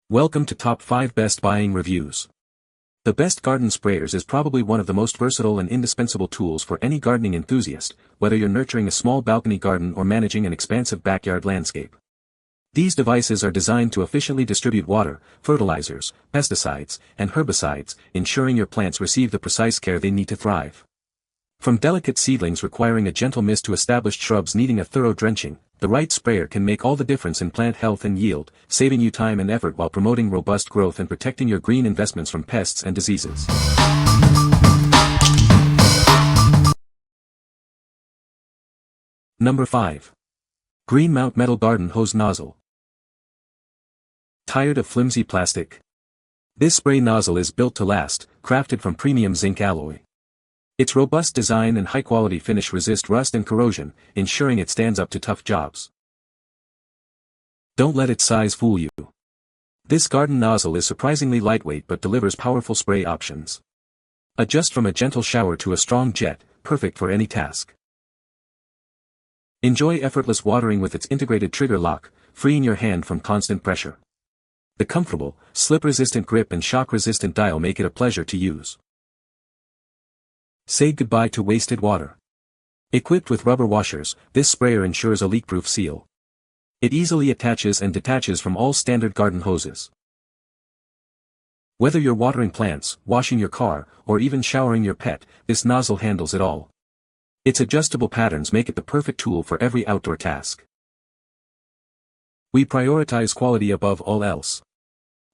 Welcome to Top 5 Best Buying Reviews. The Best Garden Sprayers is probably one of the most versatile and indispensable tools for any gardening enthusiast, whether you're nurturing a small balcony garden or managing an expansive backyard landscape. These devices are designed to efficiently distribute water, fertilizers, pesticides, and herbicides, ensuring your plants receive the precise care they need to thrive. From delicate seedlings requiring a gentle mist to established shrubs needing a thorough drenching, the right sprayer can make all the difference in plant health and yield, saving you time and effort while promoting robust growth and protecting your green investments from pests and diseases. Number 5. Green Mount Metal Garden Hose Nozzle. Tired of flimsy plastic? This spray nozzle is built to last, crafted from premium zinc alloy. Its robust design and high-quality finish resist rust and corrosion, ensuring it stands up to tough jobs. Don't let its size fool you. This garden nozzle is surprisingly lightweight but delivers powerful spray options. Adjust from a gentle shower to a strong jet, perfect for any task. Enjoy effortless watering with its integrated trigger lock, freeing your hand from constant pressure. The comfortable, slip-resistant grip and shock-resistant dial make it a pleasure to use. Say goodbye to wasted water. Equipped with rubber washers, this sprayer ensures a leak-proof seal. It easily attaches and detaches from all standard garden hoses. Whether you're watering plants, washing your car, or even showering your pet, this nozzle handles it all. Its adjustable patterns make it the perfect tool for every outdoor task. We prioritize quality above all else.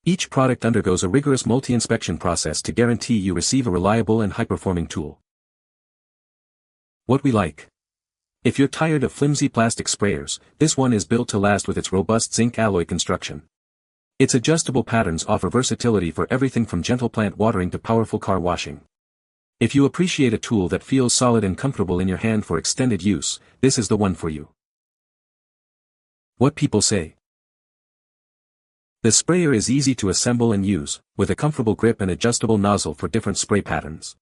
Each product undergoes a rigorous multi-inspection process to guarantee you receive a reliable and high-performing tool. What we like. If you're tired of flimsy plastic sprayers, this one is built to last with its robust zinc alloy construction. Its adjustable patterns offer versatility for everything from gentle plant watering to powerful car washing. If you appreciate a tool that feels solid and comfortable in your hand for extended use, this is the one for you. What people say. The sprayer is easy to assemble and use, with a comfortable grip and adjustable nozzle for different spray patterns.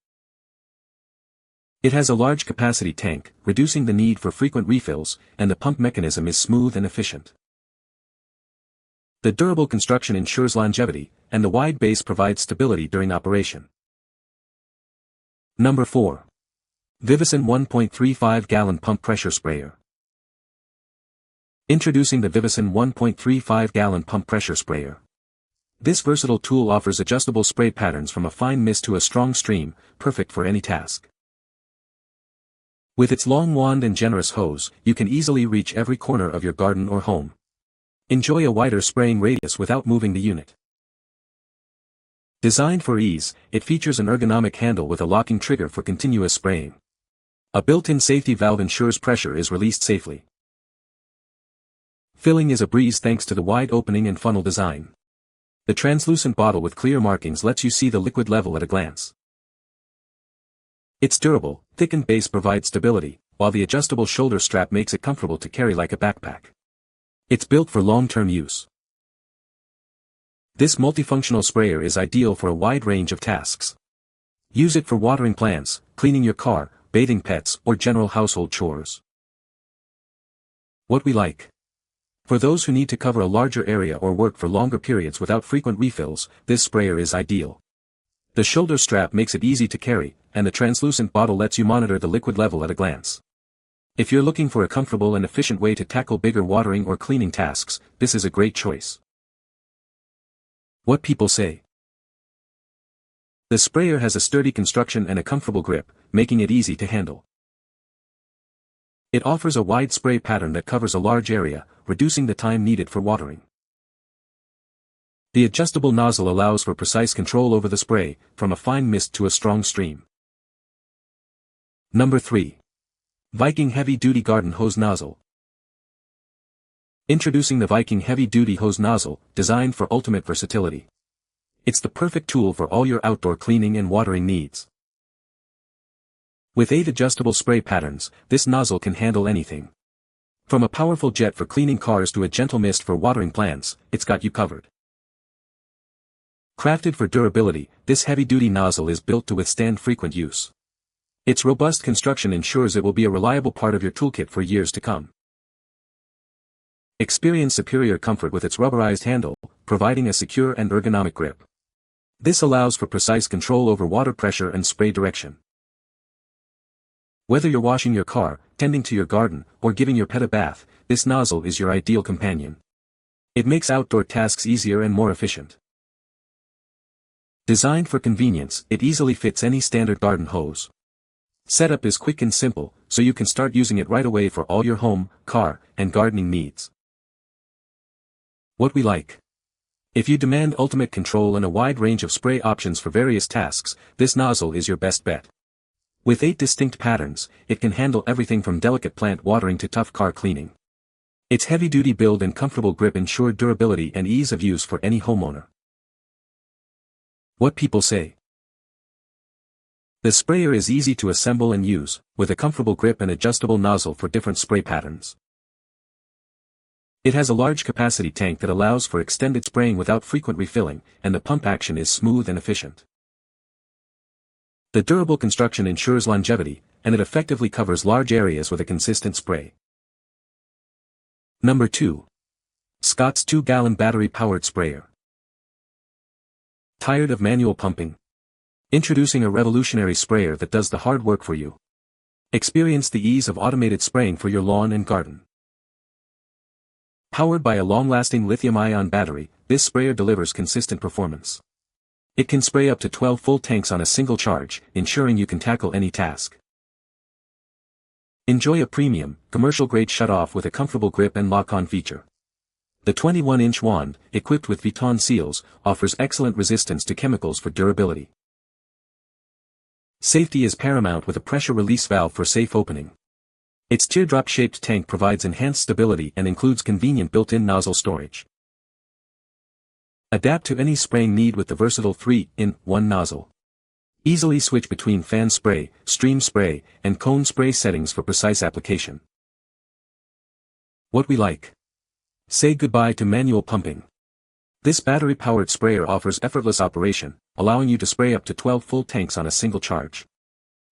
It has a large capacity tank, reducing the need for frequent refills, and the pump mechanism is smooth and efficient. The durable construction ensures longevity, and the wide base provides stability during operation. Number 4. VIVOSUN 1.35-gallon pump pressure sprayer. Introducing the VIVOSUN 1.35-gallon pump pressure sprayer. This versatile tool offers adjustable spray patterns from a fine mist to a strong stream, perfect for any task. With its long wand and generous hose, you can easily reach every corner of your garden or home. Enjoy a wider spraying radius without moving the unit. Designed for ease, it features an ergonomic handle with a locking trigger for continuous spraying. A built-in safety valve ensures pressure is released safely. Filling is a breeze thanks to the wide opening and funnel design. The translucent bottle with clear markings lets you see the liquid level at a glance. Its durable, thickened base provides stability, while the adjustable shoulder strap makes it comfortable to carry like a backpack. It's built for long-term use. This multifunctional sprayer is ideal for a wide range of tasks. Use it for watering plants, cleaning your car, bathing pets, or general household chores. What we like. For those who need to cover a larger area or work for longer periods without frequent refills, this sprayer is ideal. The shoulder strap makes it easy to carry, and the translucent bottle lets you monitor the liquid level at a glance. If you're looking for a comfortable and efficient way to tackle bigger watering or cleaning tasks, this is a great choice. What people say. The sprayer has a sturdy construction and a comfortable grip, making it easy to handle. It offers a wide spray pattern that covers a large area, reducing the time needed for watering. The adjustable nozzle allows for precise control over the spray, from a fine mist to a strong stream. Number 3. VIKING Heavy Duty Garden Hose Nozzle. Introducing the VIKING Heavy Duty Hose Nozzle, designed for ultimate versatility. It's the perfect tool for all your outdoor cleaning and watering needs. With 8 adjustable spray patterns, this nozzle can handle anything. From a powerful jet for cleaning cars to a gentle mist for watering plants, it's got you covered. Crafted for durability, this heavy-duty nozzle is built to withstand frequent use. Its robust construction ensures it will be a reliable part of your toolkit for years to come. Experience superior comfort with its rubberized handle, providing a secure and ergonomic grip. This allows for precise control over water pressure and spray direction. Whether you're washing your car, tending to your garden, or giving your pet a bath, this nozzle is your ideal companion. It makes outdoor tasks easier and more efficient. Designed for convenience, it easily fits any standard garden hose. Setup is quick and simple, so you can start using it right away for all your home, car, and gardening needs. What we like. If you demand ultimate control and a wide range of spray options for various tasks, this nozzle is your best bet. With 8 distinct patterns, it can handle everything from delicate plant watering to tough car cleaning. Its heavy-duty build and comfortable grip ensure durability and ease of use for any homeowner. What people say. The sprayer is easy to assemble and use, with a comfortable grip and adjustable nozzle for different spray patterns. It has a large capacity tank that allows for extended spraying without frequent refilling, and the pump action is smooth and efficient. The durable construction ensures longevity, and it effectively covers large areas with a consistent spray. Number 2. Scott's 2-gallon battery-powered sprayer. Tired of manual pumping? Introducing a revolutionary sprayer that does the hard work for you. Experience the ease of automated spraying for your lawn and garden. Powered by a long-lasting lithium-ion battery, this sprayer delivers consistent performance. It can spray up to 12 full tanks on a single charge, ensuring you can tackle any task. Enjoy a premium, commercial-grade shutoff with a comfortable grip and lock-on feature. The 21-inch wand, equipped with VIVOSUN seals, offers excellent resistance to chemicals for durability. Safety is paramount with a pressure release valve for safe opening. Its teardrop-shaped tank provides enhanced stability and includes convenient built-in nozzle storage. Adapt to any spraying need with the versatile 3-in-1 nozzle. Easily switch between fan spray, stream spray, and cone spray settings for precise application. What we like. Say goodbye to manual pumping. This battery-powered sprayer offers effortless operation, allowing you to spray up to 12 full tanks on a single charge.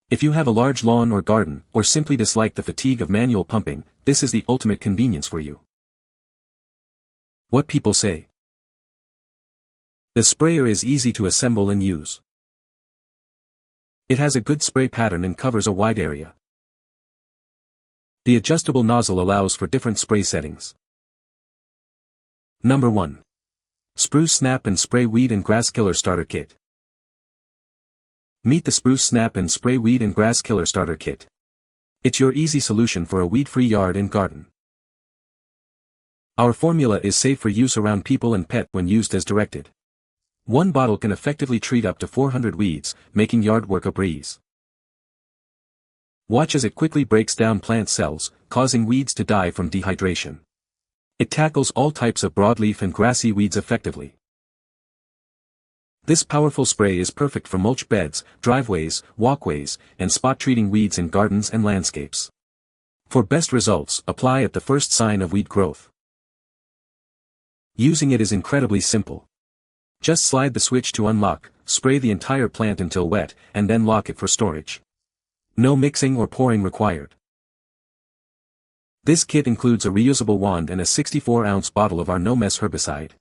If you have a large lawn or garden, or simply dislike the fatigue of manual pumping, this is the ultimate convenience for you. What people say. The sprayer is easy to assemble and use. It has a good spray pattern and covers a wide area. The adjustable nozzle allows for different spray settings. Number 1. Spruce Snap and Spray Weed and Grass Killer Starter Kit. Meet the Spruce Snap and Spray Weed and Grass Killer Starter Kit. It's your easy solution for a weed-free yard and garden. Our formula is safe for use around people and pet when used as directed. One bottle can effectively treat up to 400 weeds, making yard work a breeze. Watch as it quickly breaks down plant cells, causing weeds to die from dehydration. It tackles all types of broadleaf and grassy weeds effectively. This powerful spray is perfect for mulch beds, driveways, walkways, and spot-treating weeds in gardens and landscapes. For best results, apply at the first sign of weed growth. Using it is incredibly simple. Just slide the switch to unlock, spray the entire plant until wet, and then lock it for storage. No mixing or pouring required. This kit includes a reusable wand and a 64-ounce bottle of our no-mess herbicide.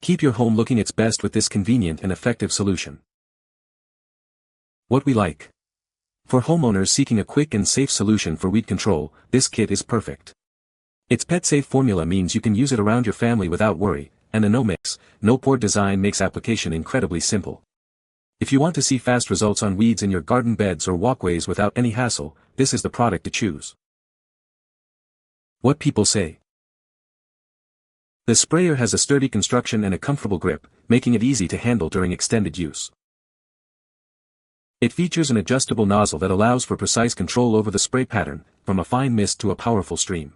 Keep your home looking its best with this convenient and effective solution. What we like. For homeowners seeking a quick and safe solution for weed control, this kit is perfect. Its pet-safe formula means you can use it around your family without worry, and a no-mix, no-pour design makes application incredibly simple. If you want to see fast results on weeds in your garden beds or walkways without any hassle, this is the product to choose. What people say. The sprayer has a sturdy construction and a comfortable grip, making it easy to handle during extended use. It features an adjustable nozzle that allows for precise control over the spray pattern, from a fine mist to a powerful stream.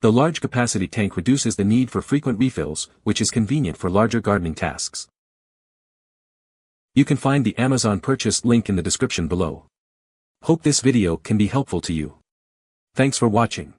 The large capacity tank reduces the need for frequent refills, which is convenient for larger gardening tasks. You can find the Amazon purchase link in the description below. Hope this video can be helpful to you. Thanks for watching.